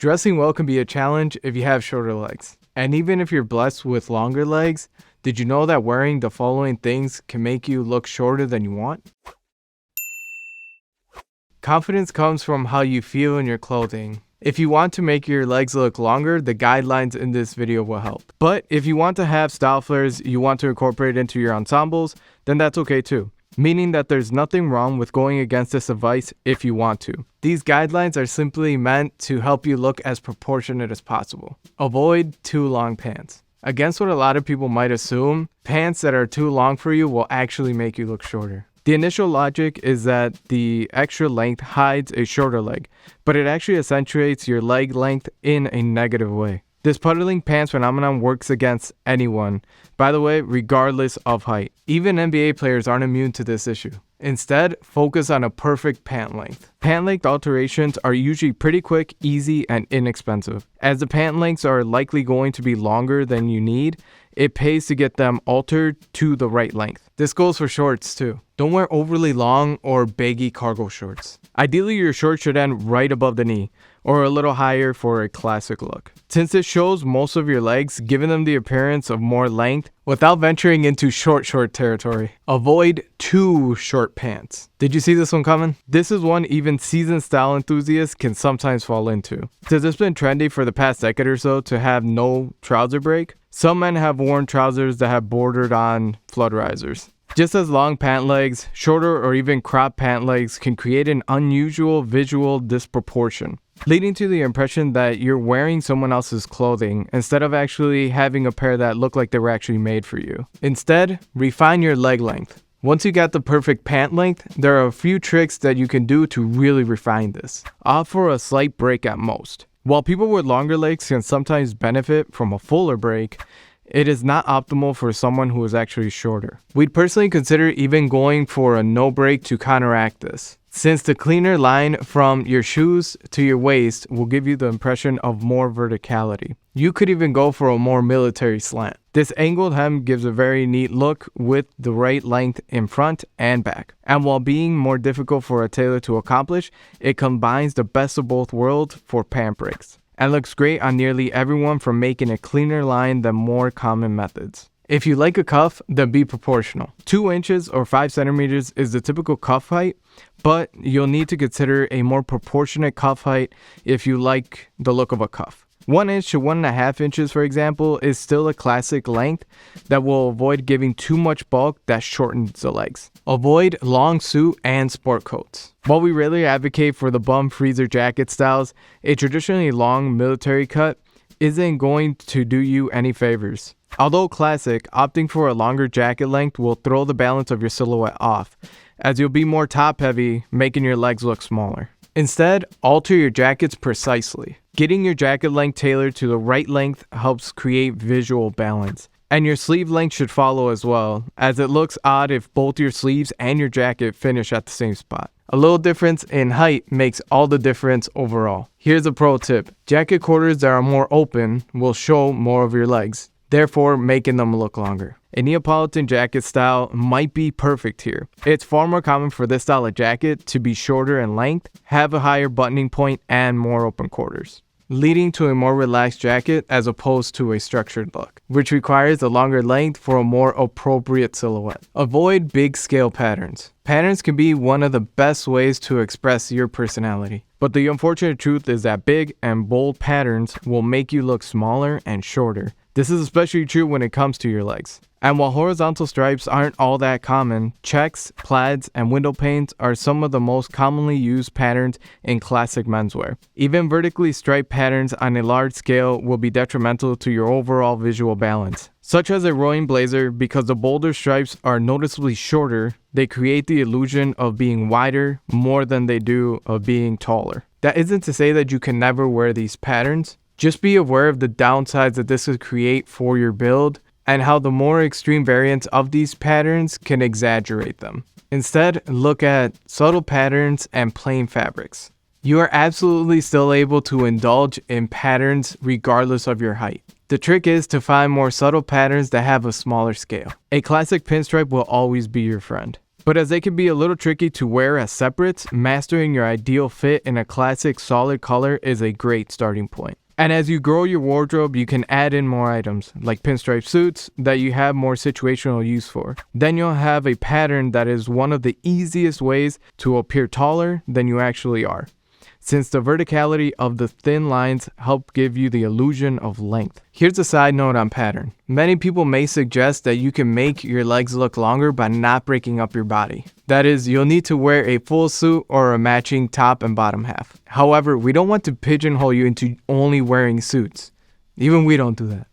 Dressing well can be a challenge if you have shorter legs. And even if you're blessed with longer legs, did you know that wearing the following things can make you look shorter than you want? Confidence comes from how you feel in your clothing. If you want to make your legs look longer, the guidelines in this video will help. But if you want to have style flares you want to incorporate into your ensembles, then that's okay too. Meaning that there's nothing wrong with going against this advice if you want to. These guidelines are simply meant to help you look as proportionate as possible. Avoid too long pants. Against what a lot of people might assume, pants that are too long for you will actually make you look shorter. The initial logic is that the extra length hides a shorter leg, but it actually accentuates your leg length in a negative way. This puddling pants phenomenon works against anyone, by the way, regardless of height. Even NBA players aren't immune to this issue. Instead, focus on a perfect pant length. Pant length alterations are usually pretty quick, easy, and inexpensive. As the pant lengths are likely going to be longer than you need, it pays to get them altered to the right length. This goes for shorts too. Don't wear overly long or baggy cargo shorts. Ideally, your shorts should end right above the knee, or a little higher for a classic look. Since it shows most of your legs, giving them the appearance of more length without venturing into short territory. Avoid too short pants. Did you see this one coming? This is one even seasoned style enthusiasts can sometimes fall into. Since it's been trendy for the past decade or so to have no trouser break, some men have worn trousers that have bordered on flood risers. Just as long pant legs, shorter or even cropped pant legs can create an unusual visual disproportion, leading to the impression that you're wearing someone else's clothing instead of actually having a pair that look like they were actually made for you. Instead, refine your leg length. Once you got the perfect pant length, there are a few tricks that you can do to really refine this. Opt for a slight break at most. While people with longer legs can sometimes benefit from a fuller break, it is not optimal for someone who is actually shorter. We'd personally consider even going for a no break to counteract this, since the cleaner line from your shoes to your waist will give you the impression of more verticality. You could even go for a more military slant. This angled hem gives a very neat look with the right length in front and back. And while being more difficult for a tailor to accomplish, it combines the best of both worlds for pant breaks, and looks great on nearly everyone from making a cleaner line than more common methods. If you like a cuff, then be proportional. 2 inches or 5 centimeters is the typical cuff height, but you'll need to consider a more proportionate cuff height if you like the look of a cuff. 1 inch to 1.5 inches, for example, is still a classic length that will avoid giving too much bulk that shortens the legs. Avoid long suit and sport coats. While we rarely advocate for the bum freezer jacket styles, a traditionally long military cut isn't going to do you any favors. Although classic, opting for a longer jacket length will throw the balance of your silhouette off, as you'll be more top heavy, making your legs look smaller. Instead, alter your jackets precisely. Getting your jacket length tailored to the right length helps create visual balance. And your sleeve length should follow as well, as it looks odd if both your sleeves and your jacket finish at the same spot. A little difference in height makes all the difference overall. Here's a pro tip. Jacket quarters that are more open will show more of your legs, therefore making them look longer. A Neapolitan jacket style might be perfect here. It's far more common for this style of jacket to be shorter in length, have a higher buttoning point, and more open quarters, leading to a more relaxed jacket as opposed to a structured look, which requires a longer length for a more appropriate silhouette. Avoid big scale patterns. Patterns can be one of the best ways to express your personality, but the unfortunate truth is that big and bold patterns will make you look smaller and shorter. This is especially true when it comes to your legs. And while horizontal stripes aren't all that common, checks, plaids, and window panes are some of the most commonly used patterns in classic menswear. Even vertically striped patterns on a large scale will be detrimental to your overall visual balance. Such as a rowing blazer, because the bolder stripes are noticeably shorter, they create the illusion of being wider more than they do of being taller. That isn't to say that you can never wear these patterns. Just be aware of the downsides that this could create for your build, and how the more extreme variants of these patterns can exaggerate them. Instead, look at subtle patterns and plain fabrics. You are absolutely still able to indulge in patterns regardless of your height. The trick is to find more subtle patterns that have a smaller scale. A classic pinstripe will always be your friend. But as they can be a little tricky to wear as separates, mastering your ideal fit in a classic solid color is a great starting point. And as you grow your wardrobe, you can add in more items, like pinstripe suits that you have more situational use for. Then you'll have a pattern that is one of the easiest ways to appear taller than you actually are, since the verticality of the thin lines help give you the illusion of length. Here's a side note on pattern. Many people may suggest that you can make your legs look longer by not breaking up your body. That is, you'll need to wear a full suit or a matching top and bottom half. However, we don't want to pigeonhole you into only wearing suits. Even we don't do that.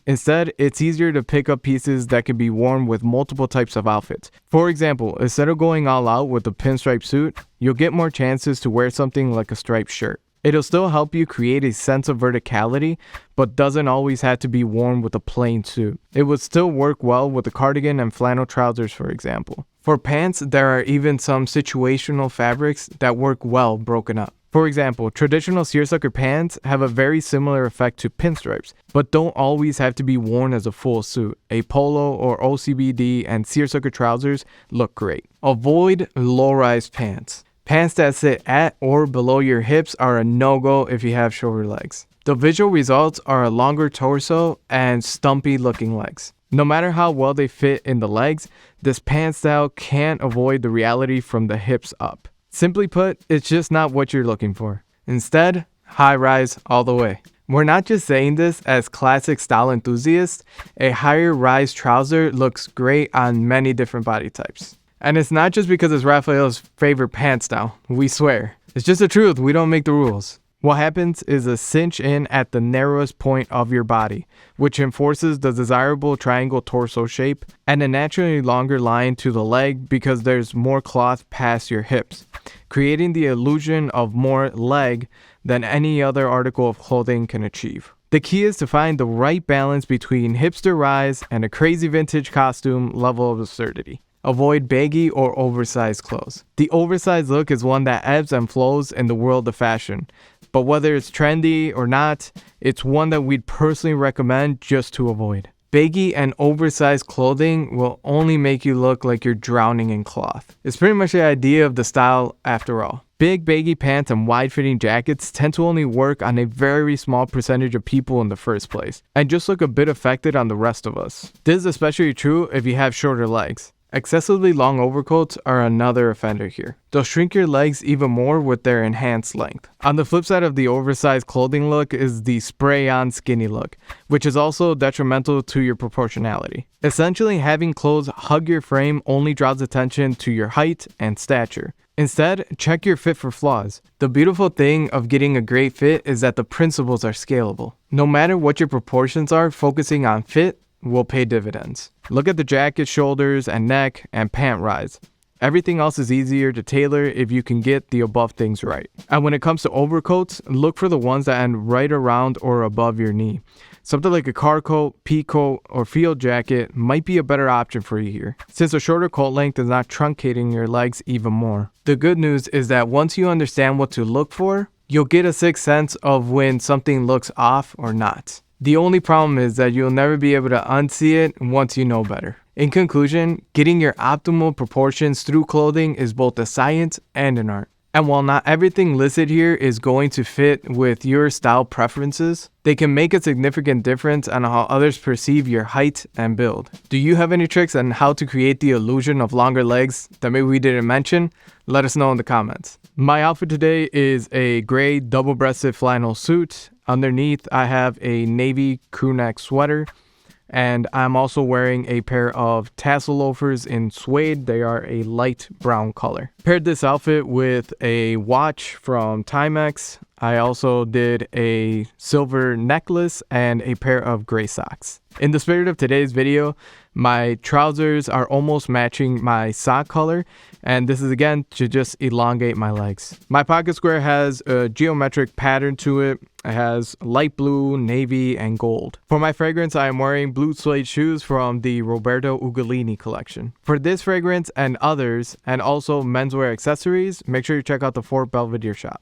Instead, it's easier to pick up pieces that can be worn with multiple types of outfits. For example, instead of going all out with a pinstripe suit, you'll get more chances to wear something like a striped shirt. It'll still help you create a sense of verticality, but doesn't always have to be worn with a plain suit. It would still work well with a cardigan and flannel trousers, for example. For pants, there are even some situational fabrics that work well broken up. For example, traditional seersucker pants have a very similar effect to pinstripes, but don't always have to be worn as a full suit. A polo or OCBD and seersucker trousers look great. Avoid low-rise pants. Pants that sit at or below your hips are a no-go if you have shorter legs. The visual results are a longer torso and stumpy looking legs. No matter how well they fit in the legs, this pant style can't avoid the reality from the hips up. Simply put, it's just not what you're looking for. Instead, high rise all the way. We're not just saying this as classic style enthusiasts. A higher rise trouser looks great on many different body types. And it's not just because it's Raphael's favorite pant style, we swear. It's just the truth, we don't make the rules. What happens is a cinch in at the narrowest point of your body, which enforces the desirable triangle torso shape, and a naturally longer line to the leg because there's more cloth past your hips, creating the illusion of more leg than any other article of clothing can achieve. The key is to find the right balance between hipster rise and a crazy vintage costume level of absurdity. Avoid baggy or oversized clothes. The oversized look is one that ebbs and flows in the world of fashion, but whether it's trendy or not, it's one that we'd personally recommend just to avoid. Baggy and oversized clothing will only make you look like you're drowning in cloth. It's pretty much the idea of the style after all. Big baggy pants and wide-fitting jackets tend to only work on a very small percentage of people in the first place, and just look a bit affected on the rest of us. This is especially true if you have shorter legs. Excessively long overcoats are another offender here. They'll shrink your legs even more with their enhanced length. On the flip side of the oversized clothing look is the spray-on skinny look, which is also detrimental to your proportionality. Essentially, having clothes hug your frame only draws attention to your height and stature. Instead, check your fit for flaws. The beautiful thing of getting a great fit is that the principles are scalable. No matter what your proportions are, focusing on fit will pay dividends. Look at the jacket, shoulders, and neck, and pant rise. Everything else is easier to tailor if you can get the above things right. And when it comes to overcoats, look for the ones that end right around or above your knee. Something like a car coat, pea coat, or field jacket might be a better option for you here, since a shorter coat length is not truncating your legs even more. The good news is that once you understand what to look for, you'll get a sixth sense of when something looks off or not. The only problem is that you'll never be able to unsee it once you know better. In conclusion, getting your optimal proportions through clothing is both a science and an art. And while not everything listed here is going to fit with your style preferences, they can make a significant difference on how others perceive your height and build. Do you have any tricks on how to create the illusion of longer legs that maybe we didn't mention? Let us know in the comments. My outfit today is a gray double-breasted flannel suit. Underneath, I have a navy crew neck sweater, and I'm also wearing a pair of tassel loafers in suede. They are a light brown color. Paired this outfit with a watch from Timex. I also did a silver necklace and a pair of gray socks. In the spirit of today's video, my trousers are almost matching my sock color, and this is again to just elongate my legs. My pocket square has a geometric pattern to it. It has light blue, navy, and gold. For my fragrance, I am wearing blue suede shoes from the Roberto Ugolini collection. For this fragrance and others, and also menswear accessories, make sure you check out the Fort Belvedere shop.